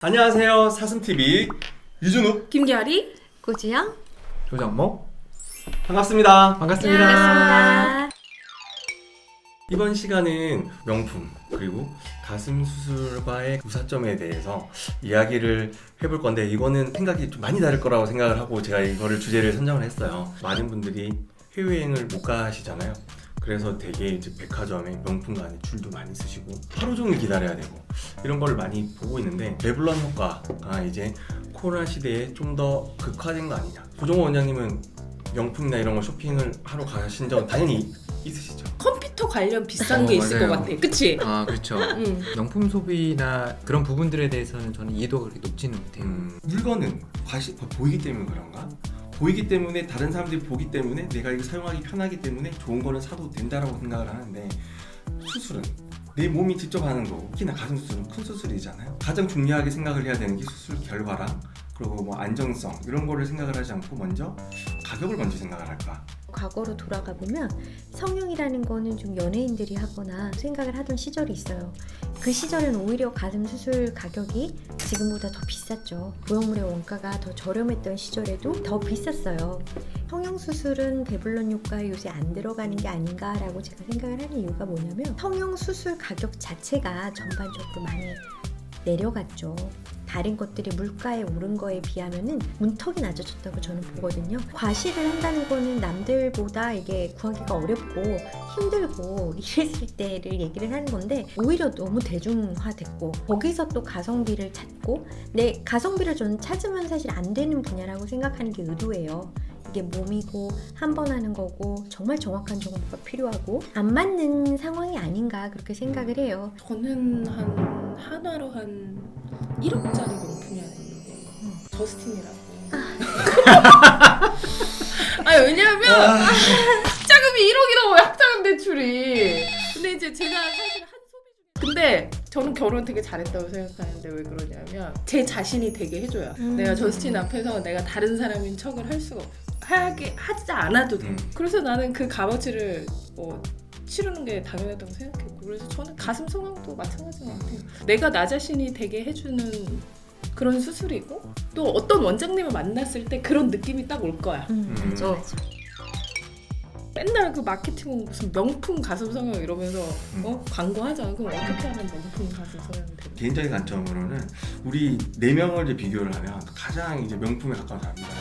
안녕하세요. 사슴TV 유준욱 김기아리 고지영 조장모 반갑습니다. 반갑습니다. 반갑습니다. 이번 시간은 명품 그리고 가슴 수술과의 유사점에 대해서 이야기를 해볼 건데 이거는 생각이 좀 많이 다를 거라고 생각을 하고 제가 이거를 주제를 선정을 했어요. 많은 분들이 해외여행을 못 가시잖아요. 그래서 되게 이제 백화점에 명품관에 줄도 많이 쓰시고 하루 종일 기다려야 되고 이런 걸 많이 보고 있는데 레블론 효과가 이제 코로나 시대에 좀 더 극화된 거 아니냐. 조정호 원장님은 명품이나 이런 거 쇼핑을 하러 가신 적은 당연히 있으시죠? 컴퓨터 관련 비싼 게 있을 맞아요. 것 같아. 그치? 아 그렇죠. 명품 소비나 그런 부분들에 대해서는 저는 이해도가 그렇게 높지는 못해요. 물건은 보이기 때문에 그런가? 보이기 때문에 다른 사람들이 보기 때문에 내가 이거 사용하기 편하기 때문에 좋은 거는 사도 된다라고 생각을 하는데 수술은 내 몸이 직접 하는 거고 특히나 가슴 수술은 큰 수술이잖아요. 가장 중요하게 생각을 해야 되는 게 수술 결과랑 그리고 뭐 안정성 이런 거를 생각을 하지 않고 먼저 가격을 먼저 생각을 할까? 과거로 돌아가 보면 성형이라는 거는 좀 연예인들이 하거나 생각을 하던 시절이 있어요. 그 시절은 오히려 가슴 수술 가격이 지금보다 더 비쌌죠. 보형물의 원가가 더 저렴했던 시절에도 더 비쌌어요. 성형 수술은 배블론 효과에 요새 안 들어가는 게 아닌가라고 제가 생각을 하는 이유가 뭐냐면 성형 수술 가격 자체가 전반적으로 많이 내려갔죠. 다른 것들이 물가에 오른 거에 비하면은 문턱이 낮아졌다고 저는 보거든요. 과시를 한다는 거는 남들보다 이게 구하기가 어렵고 힘들고 이랬을 때를 얘기를 하는 건데 오히려 너무 대중화됐고 거기서 또 가성비를 찾고 내 가성비를 저는 찾으면 사실 안 되는 분야라고 생각하는 게 의도예요. 이게 몸이고 한 번 하는 거고 정말 정확한 정보가 필요하고 안 맞는 상황이 아닌가 그렇게 생각을 해요. 저는 하나로 한 1억짜리 명품이 하나 있는데 저스틴이라고. 아니 왜냐면 학자금이 1억이 넘어요. 학자금 대출이. 근데 이제 제가 사실 한 소비 중에 근데 저는 결혼 되게 잘했다고 생각하는데 왜 그러냐면 제 자신이 되게 해줘요. 내가 저스틴 앞에서 내가 다른 사람인 척을 할 수가 없어. 하지 않아도 돼. 그래서 나는 그 값어치를 치르는 게 당연하다고 생각했고 그래서 저는 가슴 성형도 마찬가지인 것 같아요. 내가 나 자신이 되게 해주는 그런 수술이고 또 어떤 원장님을 만났을 때 그런 느낌이 딱 올 거야. 맞아. 맨날 그 마케팅 무슨 명품 가슴 성형 이러면서 광고하자. 그럼 어떻게 하면 명품 가슴 성형이 되는? 개인적인 관점으로는 우리 4명을 이제 비교를 하면 가장 이제 명품에 가까운 사람입니다.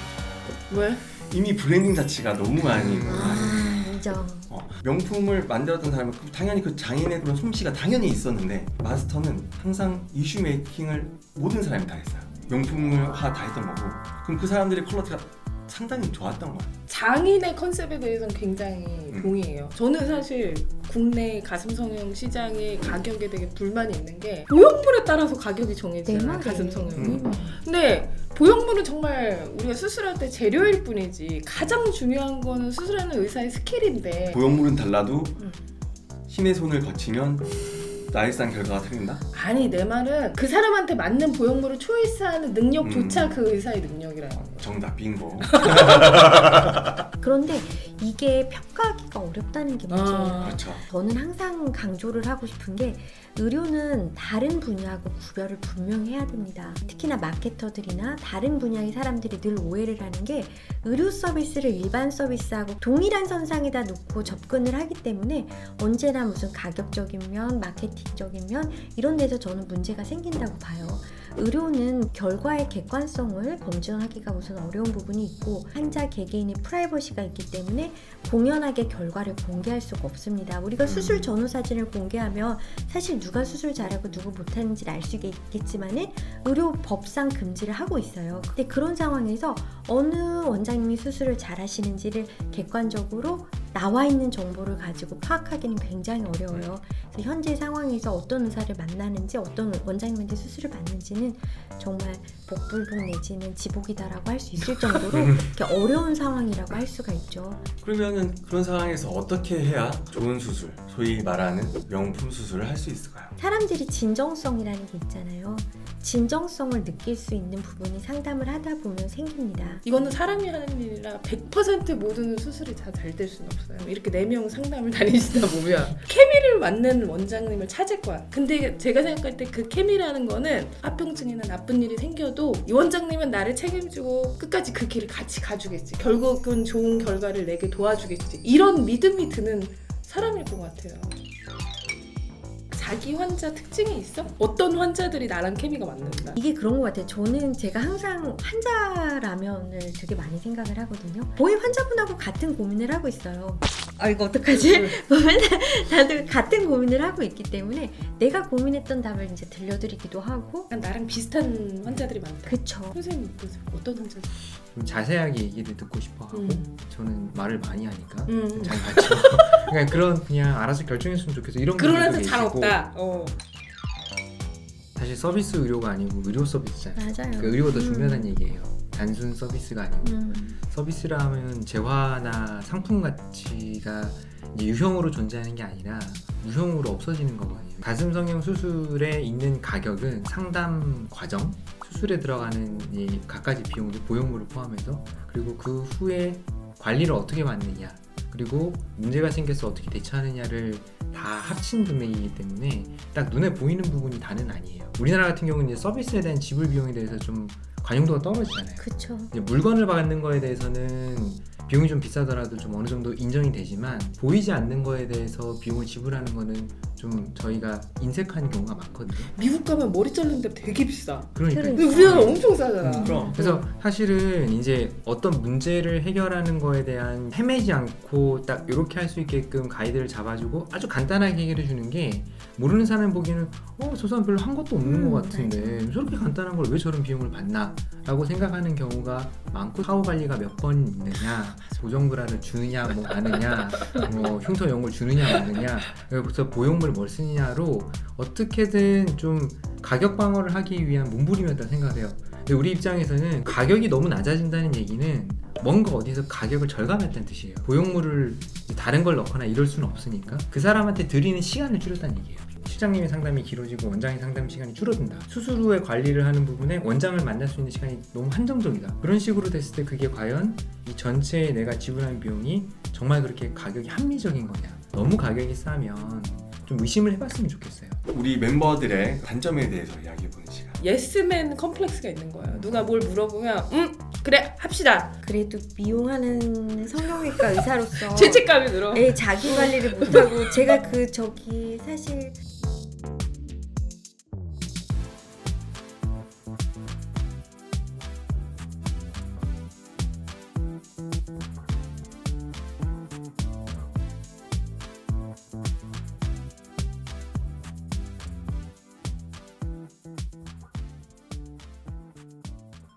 왜? 이미 브랜딩 자체가 너무 많이 인정. 명품을 만들었던 사람은 당연히 그 장인의 그런 솜씨가 당연히 있었는데 마스터는 항상 이슈 메이킹을 모든 사람이 다 했어요. 명품화 다 했던 거고 그럼 그 사람들의 퀄리티가 상당히 좋았던 거예요. 장인의 컨셉에 대해서는 굉장히 동의해요. 저는 사실 국내 가슴 성형 시장의 가격에 되게 불만이 있는 게 보형물에 따라서 가격이 정해지잖아요. 가슴 성형이. 근데 보형물은 정말 우리가 수술할 때 재료일 뿐이지 가장 중요한 거는 수술하는 의사의 스킬인데 보형물은 달라도 신의 손을 거치면 나일산 결과가 틀린다? 아니 내 말은 그 사람한테 맞는 보형물을 초이스하는 능력조차 그 의사의 능력이라는 거예요. 정답 빙고. 그런데 이게 평가하기가 어렵다는 게 문제예요. 그렇죠. 저는 항상 강조를 하고 싶은 게 의료는 다른 분야하고 구별을 분명히 해야 됩니다. 특히나 마케터들이나 다른 분야의 사람들이 늘 오해를 하는 게 의료 서비스를 일반 서비스하고 동일한 선상에다 놓고 접근을 하기 때문에 언제나 무슨 가격적인 면, 마케팅적인 면 이런 데서 저는 문제가 생긴다고 봐요. 의료는 결과의 객관성을 검증하기가 우선 어려운 부분이 있고 환자 개개인의 프라이버시가 있기 때문에 공연하게 결과를 공개할 수가 없습니다. 우리가 수술 전후 사진을 공개하면 사실 누가 수술 잘하고 누구 못하는지를 알 수 있겠지만은 의료법상 금지를 하고 있어요. 근데 그런 상황에서 어느 원장님이 수술을 잘하시는지를 객관적으로 나와 있는 정보를 가지고 파악하기는 굉장히 어려워요. 그래서 현재 상황에서 어떤 의사를 만나는지 어떤 원장님한테 수술을 받는지는 정말 복불복 내지는 지복이다라고 할 수 있을 정도로 이렇게 어려운 상황이라고 할 수가 있죠. 그러면은 그런 상황에서 어떻게 해야 좋은 수술, 소위 말하는 명품 수술을 할 수 있을까요? 사람들이 진정성이라는 게 있잖아요. 진정성을 느낄 수 있는 부분이 상담을 하다 보면 생깁니다. 이거는 사람이 하는 일이라 100% 모든 수술이 다 잘 될 수는 없어요. 이렇게 4명 상담을 다니시다 보면 케미를 맞는 원장님을 찾을 거야. 근데 제가 생각할 때 그 케미라는 거는 합병증이나 나쁜 일이 생겨도 이 원장님은 나를 책임지고 끝까지 그 길을 같이 가주겠지. 결국은 좋은 결과를 내게 도와주겠지. 이런 믿음이 드는 사람일 것 같아요. 자기 환자 특징이 있어? 어떤 환자들이 나랑 케미가 맞는다? 이게 그런 것 같아요. 저는 제가 항상 환자라면을 되게 많이 생각을 하거든요. 거의 환자분하고 같은 고민을 하고 있어요. 아 이거 어떡하지? 보면 다들 같은 고민을 하고 있기 때문에 내가 고민했던 답을 이제 들려드리기도 하고. 나랑 비슷한 환자들이 많다. 그쵸. 선생님 어떤 환자들? 좀 자세하게 얘기를 듣고 싶어하고 저는 말을 많이 하니까 잘 같이 그러니까 그냥 알아서 결정했으면 좋겠어 이런 그런 분들도 환자 잘 계시고. 없다. 사실 서비스 의료가 아니고 의료 서비스잖아요. 맞아요. 그 의료가 더 중요하다는 얘기예요. 단순 서비스가 아니고 서비스라 하면 재화나 상품 가치가 이제 유형으로 존재하는 게 아니라 무형으로 없어지는 거거든요. 가슴 성형 수술에 있는 가격은 상담 과정, 수술에 들어가는 이 갖가지 비용들 보형물을 포함해서 그리고 그 후에 관리를 어떻게 받느냐 그리고 문제가 생겨서 어떻게 대처하느냐를 다 합친 금액이기 때문에 딱 눈에 보이는 부분이 다는 아니에요. 우리나라 같은 경우는 이제 서비스에 대한 지불 비용에 대해서 좀 관용도가 떨어지잖아요. 그쵸. 이제 물건을 받는 거에 대해서는 비용이 좀 비싸더라도 좀 어느 정도 인정이 되지만 보이지 않는 거에 대해서 비용을 지불하는 거는 좀 저희가 인색한 경우가 많거든요. 미국 가면 머리 자르는데 되게 비싸. 그러니까 근데 우리나라 엄청 싸잖아. 그럼 그래서 사실은 이제 어떤 문제를 해결하는 거에 대한 헤매지 않고 딱 이렇게 할 수 있게끔 가이드를 잡아주고 아주 간단하게 해결해 주는 게 모르는 사람 보기에는 저 사람 별로 한 것도 없는 것 같은데 저렇게 간단한 걸 왜 저런 비용을 받나 라고 생각하는 경우가 많고 사후 관리가 몇 번 있느냐 보정브라를 주느냐 뭐 마느냐 뭐 흉터 연고를 주느냐 마느냐 그래서 보형물 뭘 쓰느냐로 어떻게든 좀 가격 방어를 하기 위한 몸부림이었다 생각해요. 근데 우리 입장에서는 가격이 너무 낮아진다는 얘기는 뭔가 어디서 가격을 절감했다는 뜻이에요. 보형물을 다른 걸 넣거나 이럴 수는 없으니까 그 사람한테 드리는 시간을 줄였다는 얘기예요. 실장님의 상담이 길어지고 원장의 상담 시간이 줄어든다. 수술 후에 관리를 하는 부분에 원장을 만날 수 있는 시간이 너무 한정적이다. 그런 식으로 됐을 때 그게 과연 이 전체에 내가 지불하는 비용이 정말 그렇게 가격이 합리적인 거냐. 너무 가격이 싸면 좀 의심을 해봤으면 좋겠어요. 우리 멤버들의 단점에 대해서 이야기해보는 시간. 예스맨 컴플렉스가 있는 거예요. 누가 뭘 물어보면 그래 합시다. 그래도 미용하는 성형외과 의사로서 죄책감이 들어. 자기 관리를 못하고 제가 사실